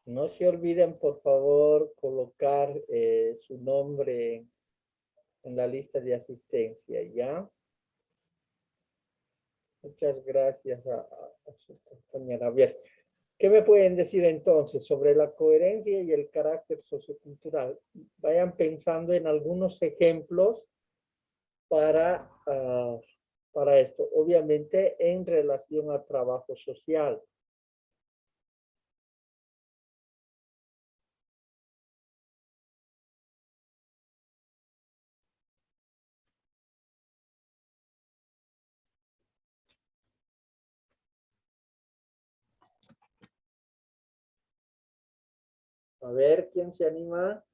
No se olviden, por favor, colocar su nombre en la lista de asistencia, ¿ya? Muchas gracias a su compañera. Bien, ¿qué me pueden decir entonces sobre la coherencia y el carácter sociocultural? Vayan pensando en algunos ejemplos para, para esto. Obviamente en relación a trabajo social. A ver, ¿quién se anima?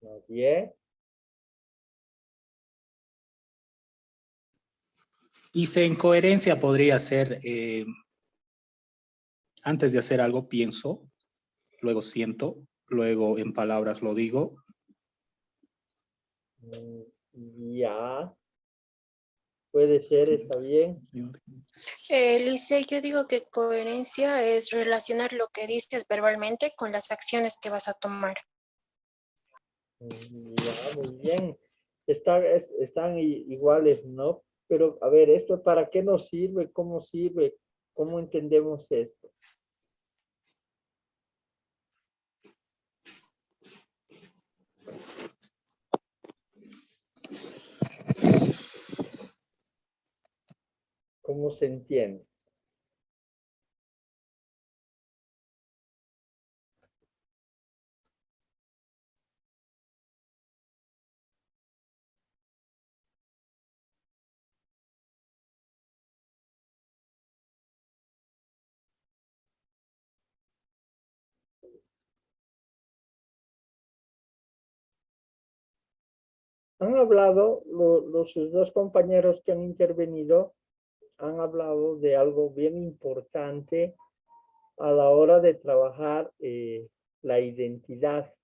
Nadie. Dice, en coherencia podría ser, antes de hacer algo pienso, luego siento, luego en palabras lo digo. Ya. Puede ser, está bien. Lice, yo digo que coherencia es relacionar lo que dices verbalmente con las acciones que vas a tomar. Ya, muy bien. Están iguales, ¿no? Pero, a ver, ¿esto para qué nos sirve? ¿Cómo sirve? ¿Cómo entendemos esto? ¿Cómo se entiende? Han hablado, sus dos compañeros que han intervenido, han hablado de algo bien importante a la hora de trabajar la identidad.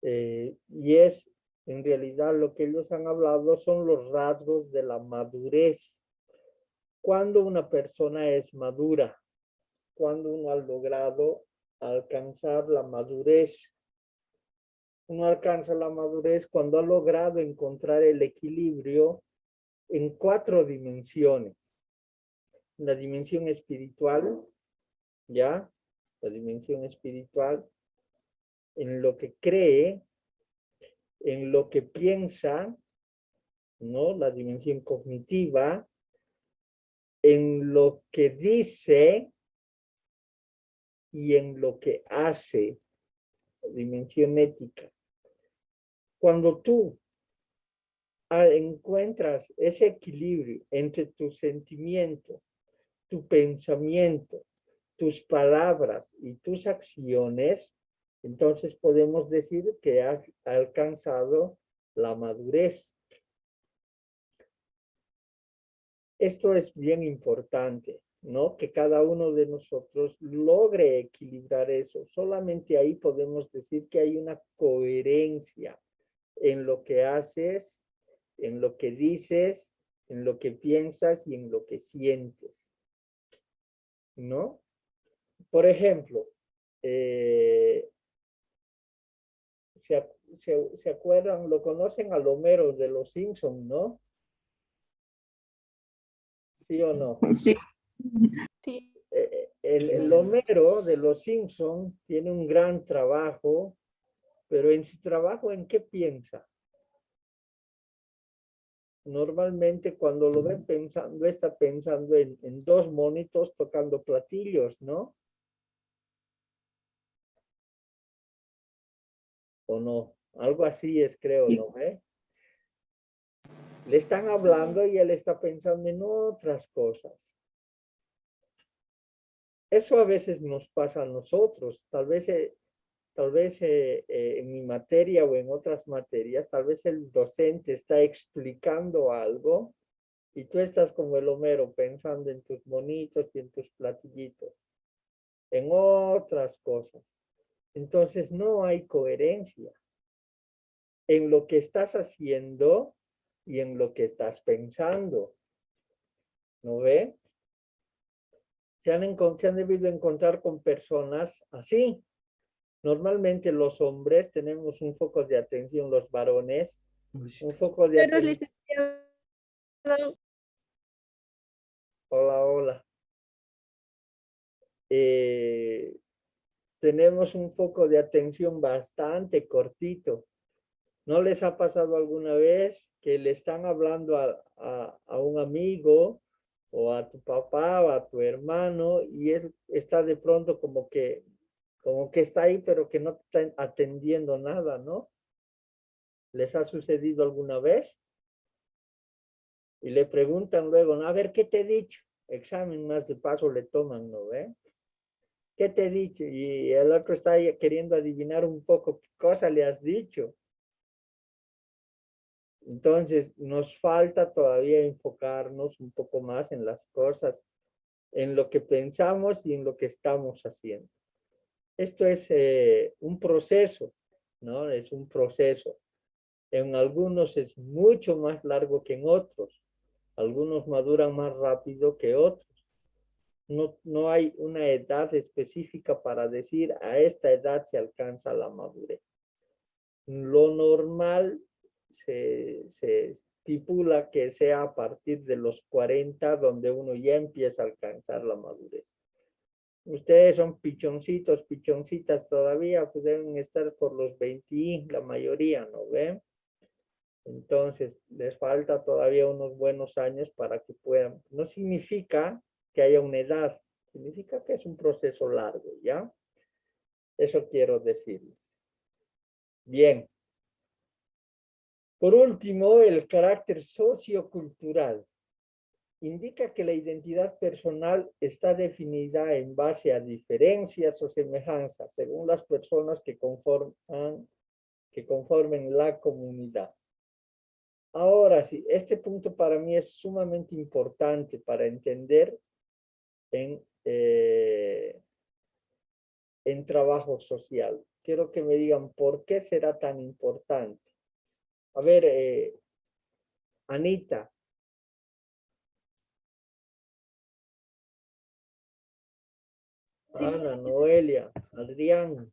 Y es, en realidad, lo que ellos han hablado son los rasgos de la madurez. Cuando una persona es madura, cuando uno ha logrado alcanzar la madurez. Uno alcanza la madurez cuando ha logrado encontrar el equilibrio en 4 dimensiones. La dimensión espiritual, ¿ya? La dimensión espiritual, en lo que cree, en lo que piensa, ¿no? La dimensión cognitiva, en lo que dice y en lo que hace, la dimensión ética. Cuando tú encuentras ese equilibrio entre tu sentimiento, tu pensamiento, tus palabras y tus acciones, entonces podemos decir que has alcanzado la madurez. Esto es bien importante, ¿no? Que cada uno de nosotros logre equilibrar eso. Solamente ahí podemos decir que hay una coherencia en lo que haces, en lo que dices, en lo que piensas y en lo que sientes, ¿no? Por ejemplo, ¿se acuerdan? Lo conocen al Homero de los Simpsons, ¿no? ¿Sí o no? Sí. Sí. El Homero de los Simpsons tiene un gran trabajo, pero en su trabajo, ¿en qué piensa? Normalmente cuando lo ven pensando, está pensando en 2 monitos tocando platillos, ¿no? ¿O no? Algo así es, creo, ¿no? Le están hablando y él está pensando en otras cosas. Eso a veces nos pasa a nosotros. Tal vez tal vez en mi materia o en otras materias, tal vez el docente está explicando algo y tú estás como el Homero pensando en tus monitos y en tus platillitos, en otras cosas. Entonces no hay coherencia en lo que estás haciendo y en lo que estás pensando. ¿No ve? Se han debido encontrar con personas así. Normalmente los hombres tenemos un foco de atención, los varones, un foco de Buenas, atención. licenciado. Hola, hola. Tenemos un foco de atención bastante cortito. ¿No les ha pasado alguna vez que le están hablando a un amigo o a tu papá o a tu hermano y él está de pronto como que está ahí pero que no te está atendiendo nada, ¿no? ¿Les ha sucedido alguna vez? Y le preguntan luego, ¿no? A ver, ¿qué te he dicho? Examen más de paso le toman, ¿no ve? ¿Qué te he dicho? Y el otro está ahí queriendo adivinar un poco qué cosa le has dicho. Entonces, nos falta todavía enfocarnos un poco más en las cosas, en lo que pensamos y en lo que estamos haciendo. Esto es un proceso, ¿no? Es un proceso. En algunos es mucho más largo que en otros. Algunos maduran más rápido que otros. No hay una edad específica para decir a esta edad se alcanza la madurez. Lo normal se estipula que sea a partir de los 40 donde uno ya empieza a alcanzar la madurez. Ustedes son pichoncitos, pichoncitas todavía, pues deben estar por los 20, la mayoría, ¿no ven? Entonces, les falta todavía unos buenos años para que puedan. No significa que haya una edad, significa que es un proceso largo, ¿ya? Eso quiero decirles. Bien. Por último, el carácter sociocultural. Indica que la identidad personal está definida en base a diferencias o semejanzas según las personas que conformen la comunidad. Ahora sí, este punto para mí es sumamente importante para entender en trabajo social. Quiero que me digan por qué será tan importante. A ver, Anita. Sí, Ana, Noelia, Adrián,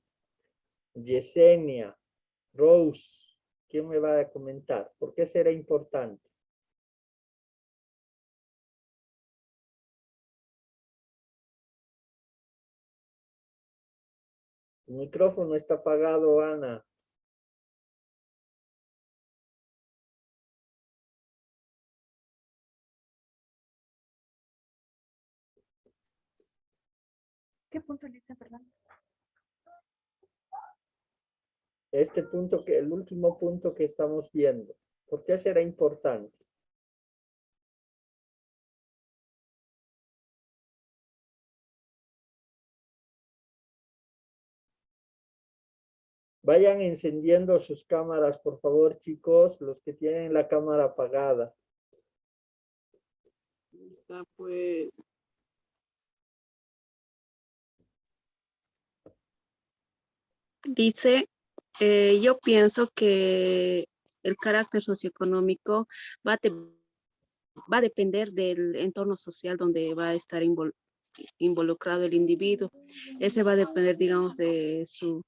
Yesenia, Rose. ¿Quién me va a comentar? ¿Por qué será importante? El micrófono está apagado, Ana. ¿Qué punto dice, perdón? Este punto el último punto que estamos viendo. ¿Por qué será importante? Vayan encendiendo sus cámaras, por favor, chicos, los que tienen la cámara apagada. Está pues. Dice, yo pienso que el carácter socioeconómico va a depender del entorno social donde va a estar involucrado el individuo. Ese va a depender, digamos, de su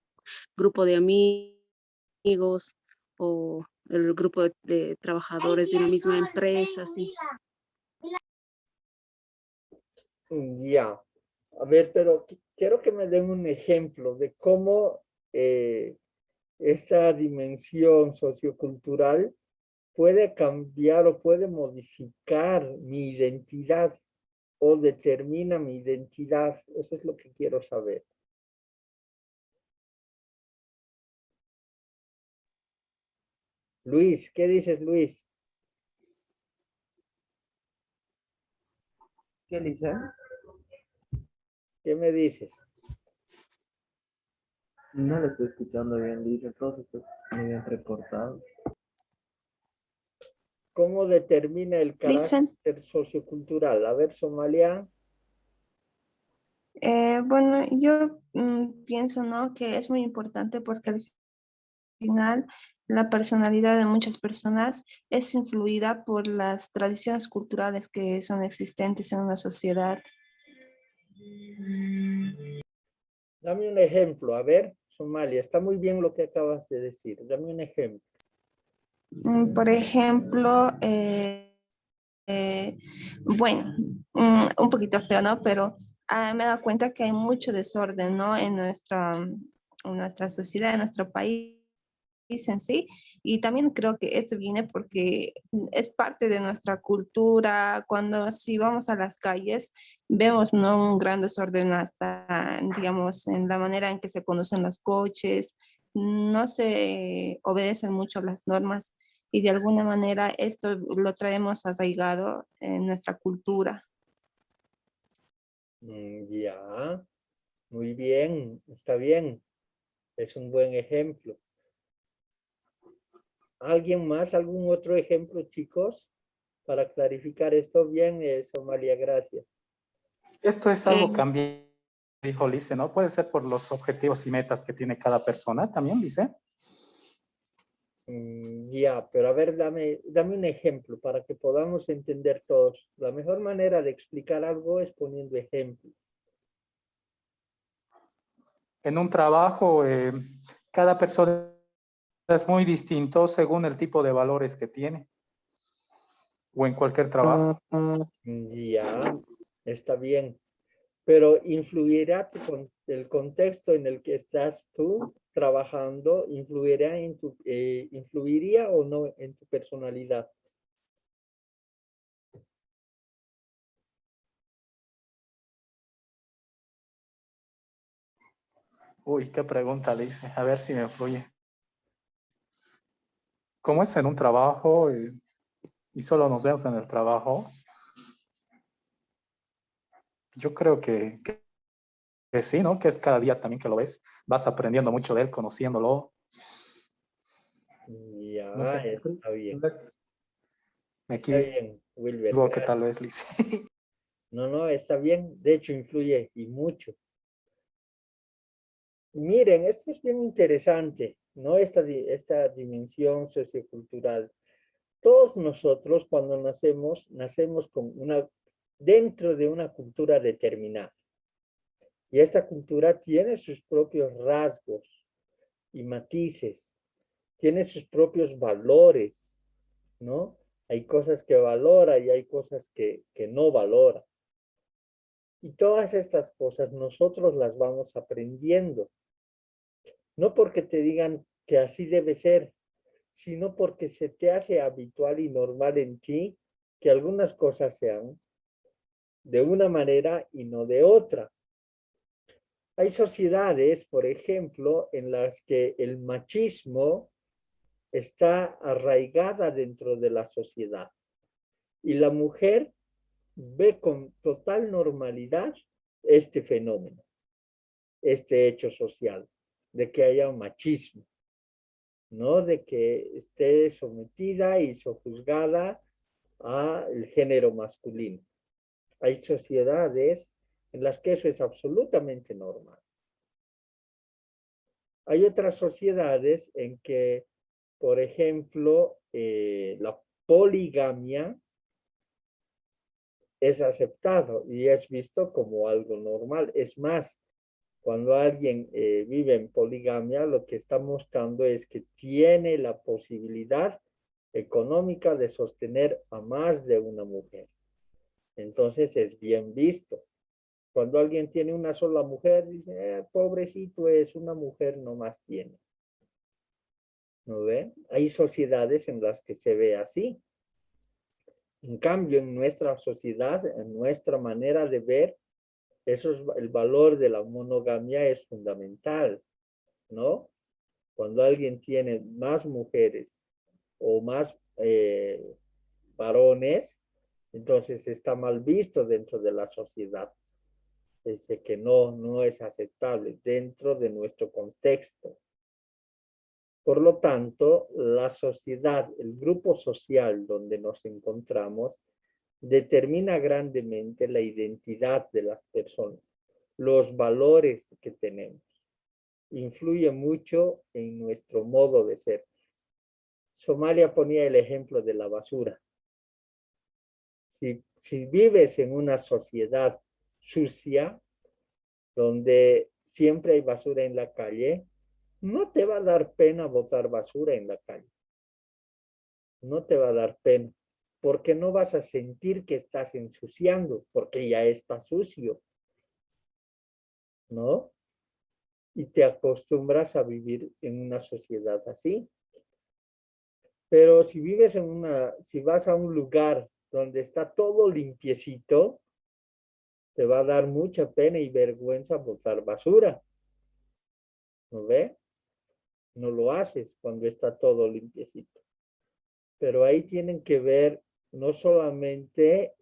grupo de amigos o el grupo de trabajadores de una misma empresa, sí. Ya. A ver, pero quiero que me den un ejemplo de cómo esta dimensión sociocultural puede cambiar o puede modificar mi identidad o determina mi identidad. Eso es lo que quiero saber. Luis, ¿qué dices, Luis? ¿Qué dice? ¿Qué me dices? No le estoy escuchando bien, dice, todo está muy entrecortado. ¿Cómo determina el Listen, carácter sociocultural? A ver, Somalia. bueno, yo pienso, ¿no? Que es muy importante porque al final la personalidad de muchas personas es influida por las tradiciones culturales que son existentes en una sociedad. Dame un ejemplo. A ver, Somalia, está muy bien lo que acabas de decir. Dame un ejemplo. Por ejemplo, bueno, un poquito feo, ¿no? Pero me he dado cuenta que hay mucho desorden, ¿no? En nuestra sociedad, en nuestro país en sí. Y también creo que esto viene porque es parte de nuestra cultura. Cuando si vamos a las calles, vemos, ¿no? Un gran desorden hasta, digamos, en la manera en que se conducen los coches. No se obedecen mucho las normas y de alguna manera esto lo traemos arraigado en nuestra cultura. Ya, muy bien, está bien. Es un buen ejemplo. ¿Alguien más? ¿Algún otro ejemplo, chicos? Para clarificar esto bien, Somalia, gracias. Esto es Eh, algo que también dijo Lice, ¿no? Puede ser por los objetivos y metas que tiene cada persona también, Lice. Ya, pero a ver, dame un ejemplo para que podamos entender todos. La mejor manera de explicar algo es poniendo ejemplos. En un trabajo, cada persona es muy distinto según el tipo de valores que tiene, o en cualquier trabajo. Ya, está bien. Pero influirá el contexto en el que estás tú trabajando, influiría o no en tu personalidad. Uy, qué pregunta, Lice. A ver si me fluye. ¿Cómo es en un trabajo y solo nos vemos en el trabajo? Yo creo que sí, ¿no? Que es cada día también que lo ves. Vas aprendiendo mucho de él, conociéndolo. No Ya, sé. está bien. Me Está bien, Wilber. equivoco tal vez, Lice. No, no, está bien. De hecho, influye y mucho. Miren, esto es bien interesante, ¿no? Esta dimensión sociocultural. Todos nosotros cuando nacemos dentro de una cultura determinada. Y esta cultura tiene sus propios rasgos y matices, tiene sus propios valores, ¿no? Hay cosas que valora y hay cosas que no valora. Y todas estas cosas nosotros las vamos aprendiendo. No porque te digan que así debe ser, sino porque se te hace habitual y normal en ti que algunas cosas sean de una manera y no de otra. Hay sociedades, por ejemplo, en las que el machismo está arraigada dentro de la sociedad y la mujer ve con total normalidad este fenómeno, este hecho social, de que haya un machismo, ¿no? De que esté sometida y sojuzgada al género masculino. Hay sociedades en las que eso es absolutamente normal. Hay otras sociedades en que, por ejemplo, la poligamia es aceptado y es visto como algo normal. Es más, cuando alguien vive en poligamia, lo que está mostrando es que tiene la posibilidad económica de sostener a más de una mujer. Entonces es bien visto. Cuando alguien tiene una sola mujer, dice, pobrecito es, una mujer no más tiene. ¿No ve? Hay sociedades en las que se ve así. En cambio, en nuestra sociedad, en nuestra manera de ver, el valor de la monogamia es fundamental, ¿no? Cuando alguien tiene más mujeres o más varones, entonces está mal visto dentro de la sociedad. Dice que no es aceptable dentro de nuestro contexto. Por lo tanto, la sociedad, el grupo social donde nos encontramos, determina grandemente la identidad de las personas, los valores que tenemos. Influye mucho en nuestro modo de ser. Somalia ponía el ejemplo de la basura. Si vives en una sociedad sucia, donde siempre hay basura en la calle, no te va a dar pena botar basura en la calle. No te va a dar pena, porque no vas a sentir que estás ensuciando, porque ya está sucio, ¿no? Y te acostumbras a vivir en una sociedad así. Pero si vives si vas a un lugar donde está todo limpiecito, te va a dar mucha pena y vergüenza botar basura. ¿No ve? No lo haces cuando está todo limpiecito. Pero ahí tienen que ver no solamente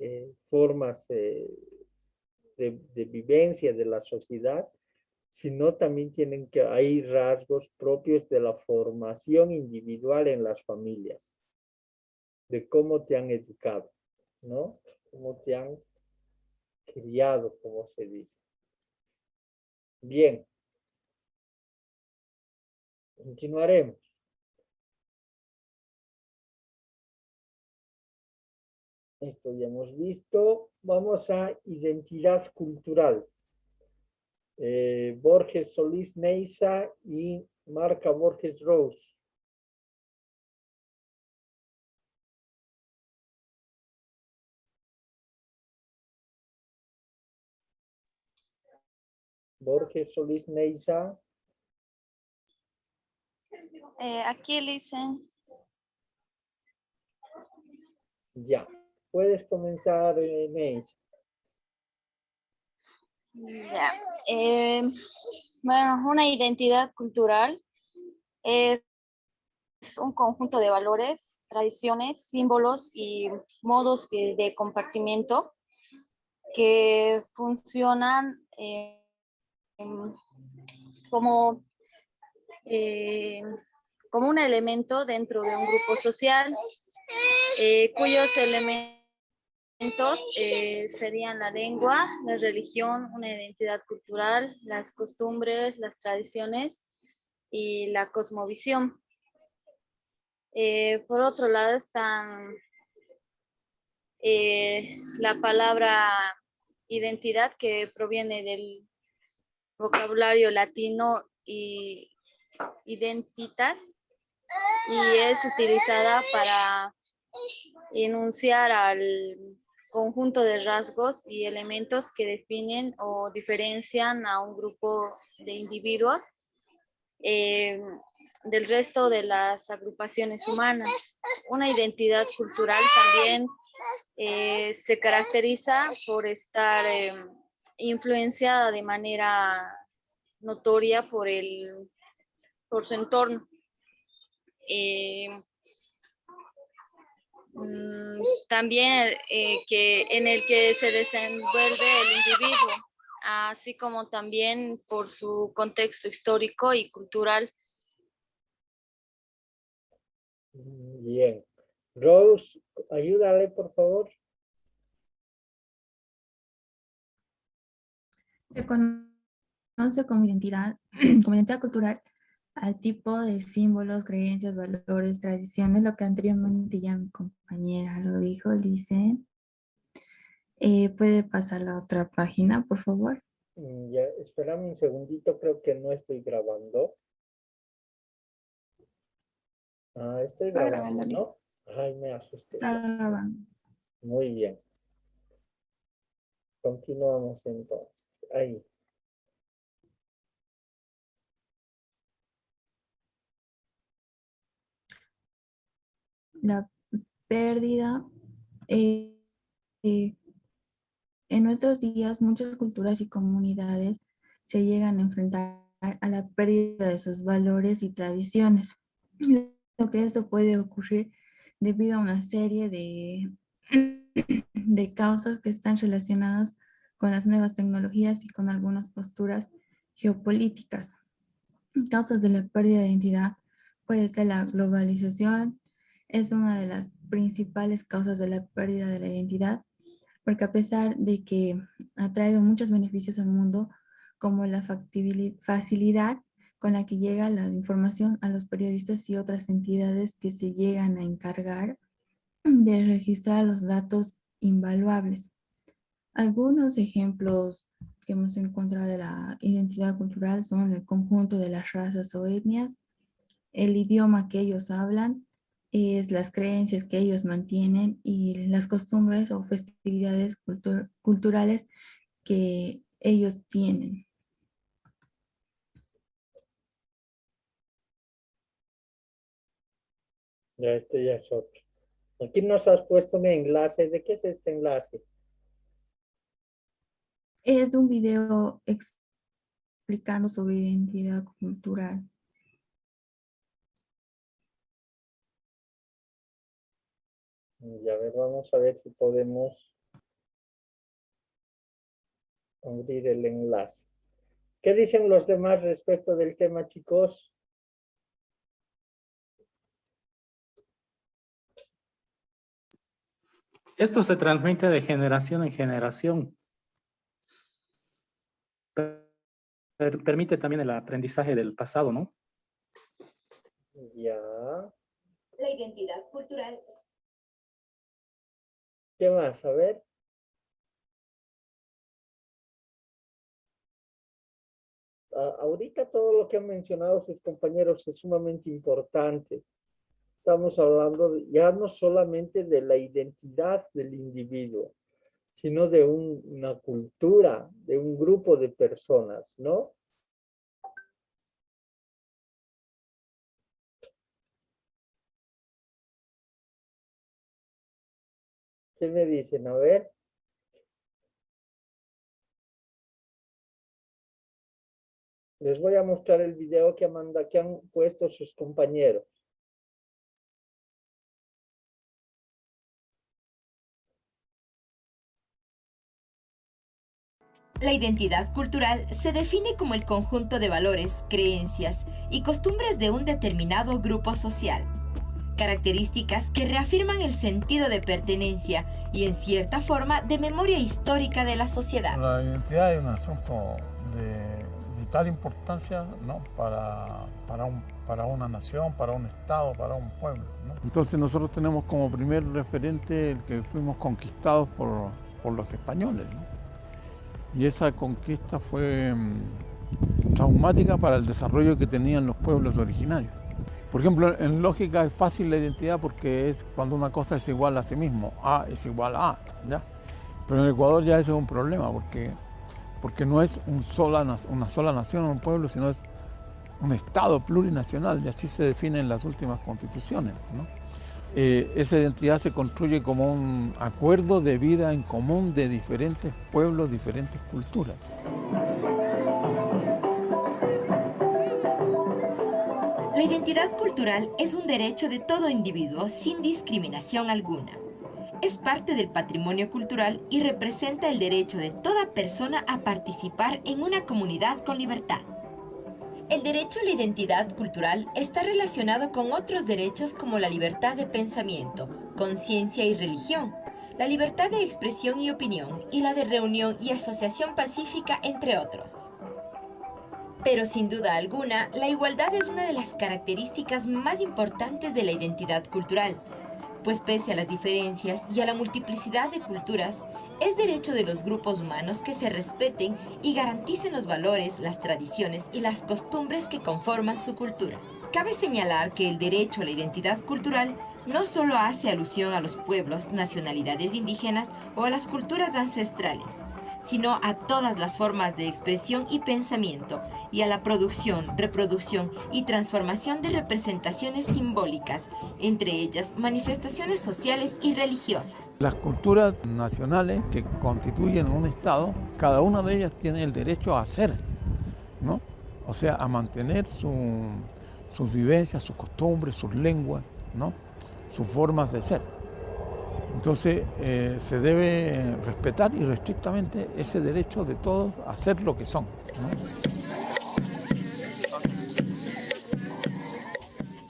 formas de vivencia de la sociedad, sino también hay rasgos propios de la formación individual en las familias, de cómo te han educado, ¿no? Cómo te han criado, como se dice. Bien, continuaremos. Esto ya hemos visto. Vamos a identidad cultural. Borges Solís Neiza y Marca Borges Rose. Borges Solís Neiza. Aquí dicen. Ya. Puedes comenzar, Neiza. Ya. Bueno, una identidad cultural es un conjunto de valores, tradiciones, símbolos y modos de compartimiento que funcionan como, como un elemento dentro de un grupo social, cuyos elementos serían la lengua, la religión, una identidad cultural, las costumbres, las tradiciones y la cosmovisión. Por otro lado están la palabra identidad, que proviene del vocabulario latino y identitas, y es utilizada para enunciar al conjunto de rasgos y elementos que definen o diferencian a un grupo de individuos del resto de las agrupaciones humanas. Una identidad cultural también se caracteriza por estar influenciada de manera notoria por su entorno. También en el que se desenvuelve el individuo, así como también por su contexto histórico y cultural. Bien. Rose, ayúdale, por favor. Se conoce como identidad, como identidad cultural al tipo de símbolos, creencias, valores, tradiciones, lo que anteriormente ya mi compañera lo dijo, dice. ¿Puede pasar a la otra página, por favor? Ya, espérame un segundito, creo que no estoy grabando. Estoy Está grabando, grabando, ¿no? Ay, me asusté. Está grabando. Muy bien. Continuamos entonces. Ahí. La pérdida. eh, eh, en nuestros días, muchas culturas y comunidades se llegan a enfrentar a la pérdida de sus valores y tradiciones. Lo que esto puede ocurrir debido a una serie de causas que están relacionadas con las nuevas tecnologías y con algunas posturas geopolíticas. Causas de la pérdida de identidad puede ser la globalización, es una de las principales causas de la pérdida de la identidad, porque a pesar de que ha traído muchos beneficios al mundo, como la facilidad con la que llega la información a los periodistas y otras entidades que se llegan a encargar de registrar los datos invaluables. Algunos ejemplos que hemos encontrado de la identidad cultural son el conjunto de las razas o etnias, el idioma que ellos hablan, es las creencias que ellos mantienen y las costumbres o festividades culturales que ellos tienen. Ya, este ya es otro. Aquí nos has puesto un enlace. ¿De qué es este enlace? Es un video explicando sobre identidad cultural. Y a ver, vamos a ver si podemos abrir el enlace. ¿Qué dicen los demás respecto del tema, chicos? Esto se transmite de generación en generación. Permite también el aprendizaje del pasado, ¿no? Ya. La identidad cultural. ¿Qué más? A ver. Ahorita todo lo que han mencionado sus compañeros es sumamente importante. Estamos hablando ya no solamente de la identidad del individuo, sino de una cultura, de un grupo de personas, ¿no? ¿Qué me dicen? A ver. Les voy a mostrar el video que han puesto sus compañeros. La identidad cultural se define como el conjunto de valores, creencias y costumbres de un determinado grupo social. Características que reafirman el sentido de pertenencia y en cierta forma de memoria histórica de la sociedad. La identidad es un asunto de vital importancia, ¿no? para una nación, para un estado, para un pueblo, ¿no? Entonces nosotros tenemos como primer referente el que fuimos conquistados por los españoles, ¿no? Y esa conquista fue traumática para el desarrollo que tenían los pueblos originarios. Por ejemplo, en lógica es fácil la identidad porque es cuando una cosa es igual a sí mismo, A es igual a A, ¿ya? Pero en Ecuador ya eso es un problema porque no es una sola nación o un pueblo, sino es un estado plurinacional, y así se define en las últimas constituciones, ¿no? Esa identidad se construye como un acuerdo de vida en común de diferentes pueblos, diferentes culturas. La identidad cultural es un derecho de todo individuo sin discriminación alguna. Es parte del patrimonio cultural y representa el derecho de toda persona a participar en una comunidad con libertad. El derecho a la identidad cultural está relacionado con otros derechos como la libertad de pensamiento, conciencia y religión, la libertad de expresión y opinión y la de reunión y asociación pacífica, entre otros. Pero sin duda alguna, la igualdad es una de las características más importantes de la identidad cultural, pues pese a las diferencias y a la multiplicidad de culturas, es derecho de los grupos humanos que se respeten y garanticen los valores, las tradiciones y las costumbres que conforman su cultura. Cabe señalar que el derecho a la identidad cultural no solo hace alusión a los pueblos, nacionalidades indígenas o a las culturas ancestrales, sino a todas las formas de expresión y pensamiento, y a la producción, reproducción y transformación de representaciones simbólicas, entre ellas manifestaciones sociales y religiosas. Las culturas nacionales que constituyen un estado, cada una de ellas tiene el derecho a ser, ¿no? O sea, a mantener sus vivencias, sus costumbres, sus lenguas, ¿no? Sus formas de ser. Entonces se debe respetar irrestrictamente ese derecho de todos a ser lo que son, ¿no?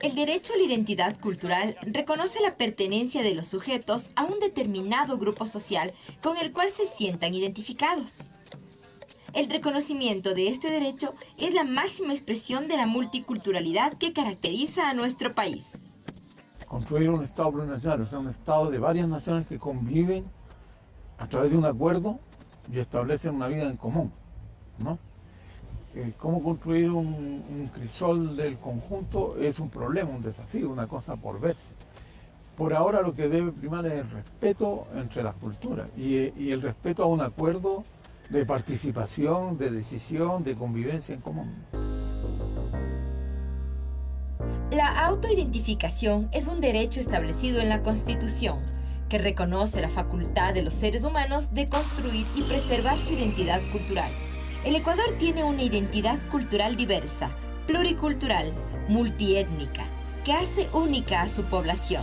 El derecho a la identidad cultural reconoce la pertenencia de los sujetos a un determinado grupo social con el cual se sientan identificados. El reconocimiento de este derecho es la máxima expresión de la multiculturalidad que caracteriza a nuestro país. Construir un Estado plurinacional, o sea, un Estado de varias naciones que conviven a través de un acuerdo y establecen una vida en común, ¿no? Cómo construir un crisol del conjunto es un problema, un desafío, una cosa por verse. Por ahora lo que debe primar es el respeto entre las culturas y el respeto a un acuerdo de participación, de decisión, de convivencia en común. La autoidentificación es un derecho establecido en la Constitución, que reconoce la facultad de los seres humanos de construir y preservar su identidad cultural. El Ecuador tiene una identidad cultural diversa, pluricultural, multiétnica, que hace única a su población,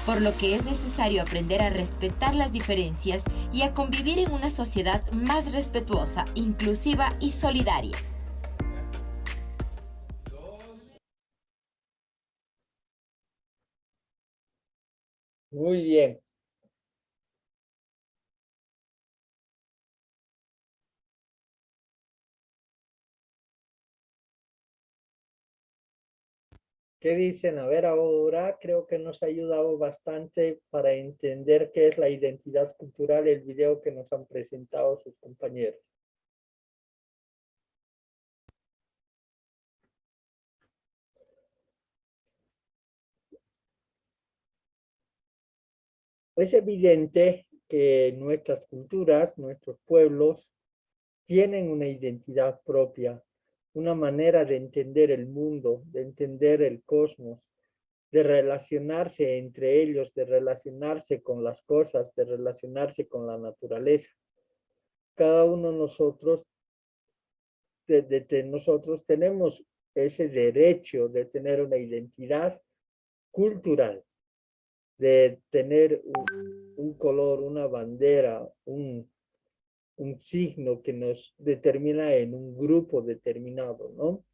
por lo que es necesario aprender a respetar las diferencias y a convivir en una sociedad más respetuosa, inclusiva y solidaria. Muy bien. ¿Qué dicen? A ver, ahora creo que nos ha ayudado bastante para entender qué es la identidad cultural, el video que nos han presentado sus compañeros. Es evidente que nuestras culturas, nuestros pueblos, tienen una identidad propia, una manera de entender el mundo, de entender el cosmos, de relacionarse entre ellos, de relacionarse con las cosas, de relacionarse con la naturaleza. Cada uno de nosotros, nosotros tenemos ese derecho de tener una identidad cultural, de tener un color, una bandera, un signo que nos determina en un grupo determinado, ¿no?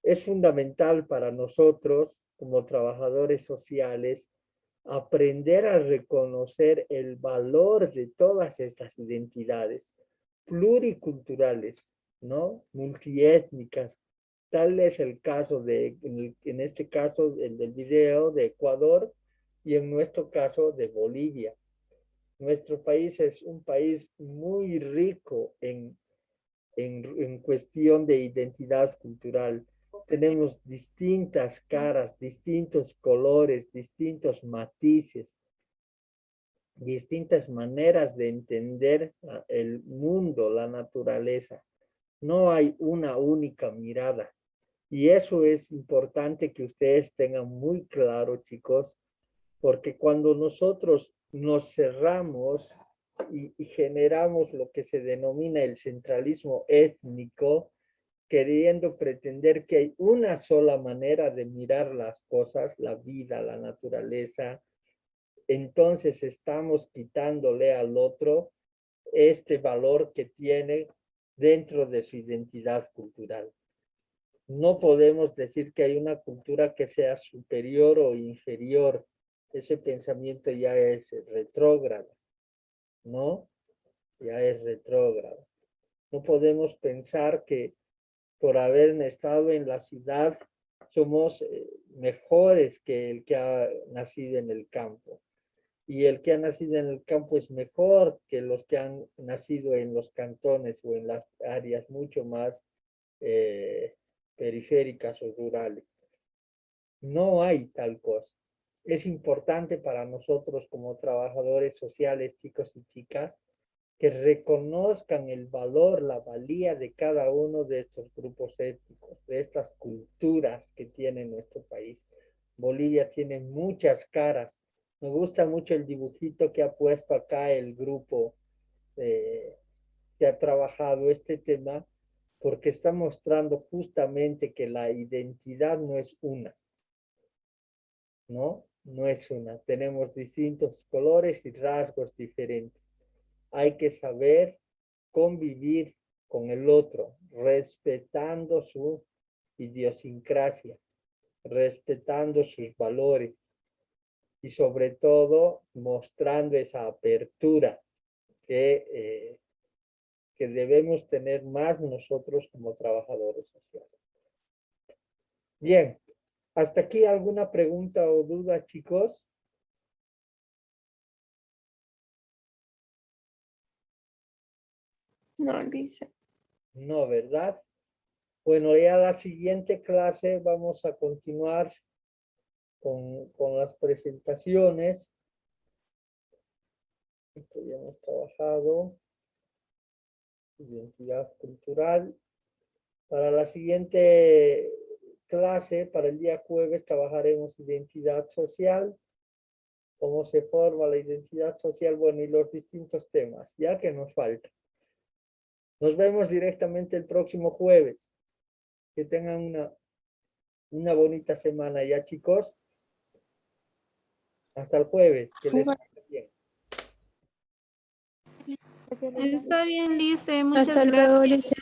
Es fundamental para nosotros, como trabajadores sociales, aprender a reconocer el valor de todas estas identidades pluriculturales, ¿no? Multiétnicas. Tal es el caso en este caso, el del video de Ecuador y en nuestro caso de Bolivia. Nuestro país es un país muy rico en cuestión de identidad cultural. Tenemos distintas caras, distintos colores, distintos matices, distintas maneras de entender el mundo, la naturaleza. No hay una única mirada. Y eso es importante que ustedes tengan muy claro, chicos, porque cuando nosotros nos cerramos y generamos lo que se denomina el centralismo étnico, queriendo pretender que hay una sola manera de mirar las cosas, la vida, la naturaleza, entonces estamos quitándole al otro este valor que tiene dentro de su identidad cultural. No podemos decir que hay una cultura que sea superior o inferior. Ese pensamiento ya es retrógrado, ¿no? Ya es retrógrado. No podemos pensar que por haber estado en la ciudad somos mejores que el que ha nacido en el campo. Y el que ha nacido en el campo es mejor que los que han nacido en los cantones o en las áreas mucho más periféricas o rurales. No hay tal cosa. Es importante para nosotros como trabajadores sociales, chicos y chicas, que reconozcan el valor, la valía de cada uno de estos grupos étnicos, de estas culturas que tiene nuestro país. Bolivia tiene muchas caras. Me gusta mucho el dibujito que ha puesto acá el grupo que ha trabajado este tema, porque está mostrando justamente que la identidad no es una, ¿no? no es una. Tenemos distintos colores y rasgos diferentes. Hay que saber convivir con el otro, respetando su idiosincrasia, respetando sus valores y sobre todo mostrando esa apertura que debemos tener más nosotros como trabajadores sociales. Bien, hasta aquí alguna pregunta o duda, chicos. No, dice. No, ¿verdad? Bueno, ya la siguiente clase vamos a continuar con las presentaciones. Esto ya hemos trabajado. Identidad cultural. Para la siguiente clase, para el día jueves, trabajaremos identidad social. Cómo se forma la identidad social, bueno, y los distintos temas, ya que nos falta. Nos vemos directamente el próximo jueves. Que tengan una bonita semana ya, chicos. Hasta el jueves. Que les vaya bien. Está bien, Lice. Muchas Hasta gracias. luego, Lice.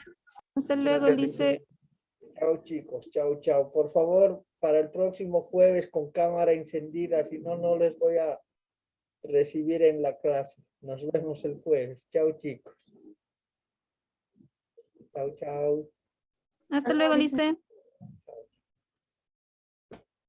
Hasta luego, Gracias, Lice. Chao, chicos. Chao, chao. Por favor, para el próximo jueves con cámara encendida, si no, no les voy a recibir en la clase. Nos vemos el jueves. Chao, chicos. Chao, chao. Hasta luego, Lice.